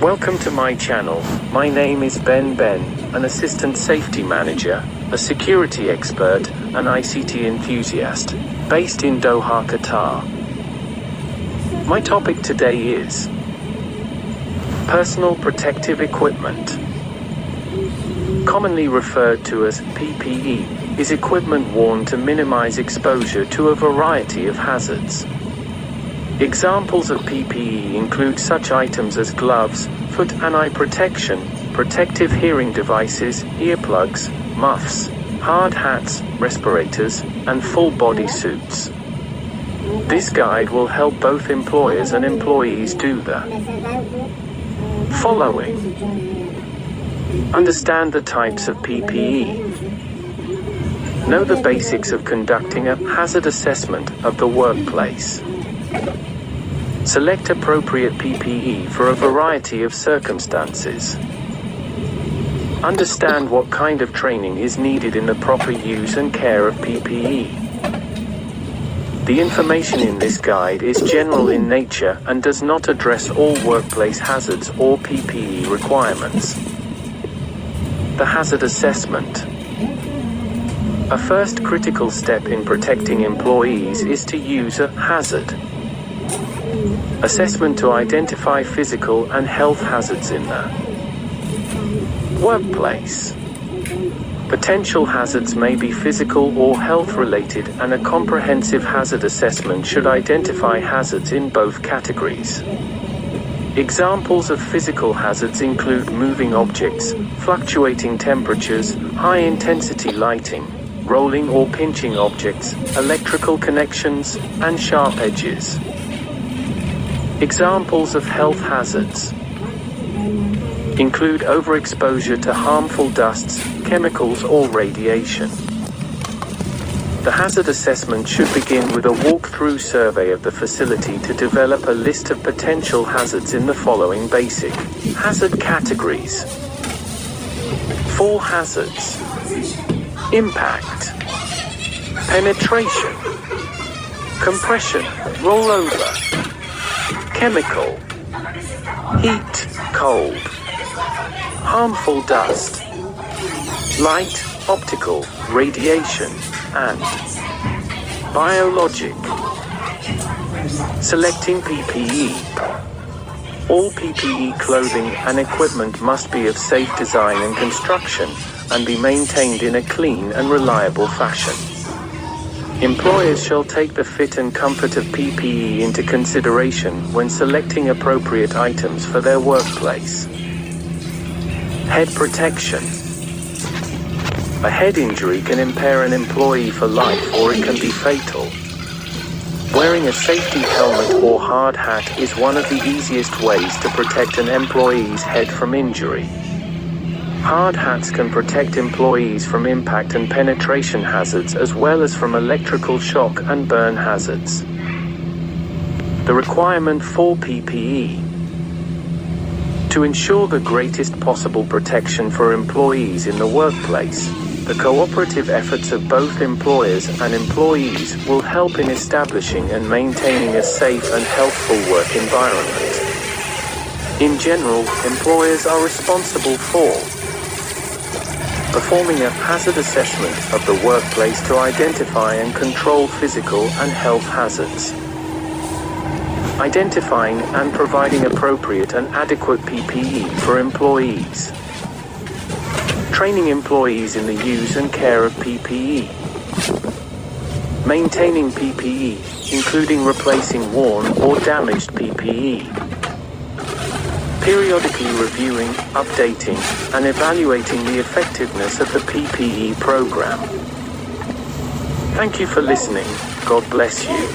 Welcome to my channel. My name is Ben, an assistant safety manager, a security expert, an ICT enthusiast, based in Doha, Qatar. My topic today is personal protective equipment. Commonly referred to as PPE, is equipment worn to minimize exposure to a variety of hazards. Examples of PPE include such items as gloves, foot and eye protection, protective hearing devices, earplugs, muffs, hard hats, respirators, and full body suits. This guide will help both employers and employees do the following. Understand the types of PPE. Know the basics of conducting a hazard assessment of the workplace. Select appropriate PPE for a variety of circumstances. Understand what kind of training is needed in the proper use and care of PPE. The information in this guide is general in nature and does not address all workplace hazards or PPE requirements. The hazard assessment. A first critical step in protecting employees is to use a hazard assessment to identify physical and health hazards in the workplace. Potential hazards may be physical or health related, and a comprehensive hazard assessment should identify hazards in both categories. Examples of physical hazards include moving objects, fluctuating temperatures, high intensity lighting, rolling or pinching objects, electrical connections, and sharp edges. Examples of health hazards include overexposure to harmful dusts, chemicals, or radiation. The hazard assessment should begin with a walk-through survey of the facility to develop a list of potential hazards in the following basic hazard categories. 4 hazards: impact, penetration, compression, rollover, chemical, heat, cold, harmful dust, light, optical, radiation, and biologic. Selecting PPE. All PPE clothing and equipment must be of safe design and construction, and be maintained in a clean and reliable fashion. Employers shall take the fit and comfort of PPE into consideration when selecting appropriate items for their workplace. Head protection. A head injury can impair an employee for life, or it can be fatal. Wearing a safety helmet or hard hat is one of the easiest ways to protect an employee's head from injury. Hard hats can protect employees from impact and penetration hazards, as well as from electrical shock and burn hazards. The requirement for PPE. To ensure the greatest possible protection for employees in the workplace, the cooperative efforts of both employers and employees will help in establishing and maintaining a safe and healthful work environment. In general, employers are responsible for performing a hazard assessment of the workplace to identify and control physical and health hazards, identifying and providing appropriate and adequate PPE for employees, training employees in the use and care of PPE, maintaining PPE, including replacing worn or damaged PPE, periodically reviewing, updating, and evaluating the effectiveness of the PPE program. Thank you for listening. God bless you.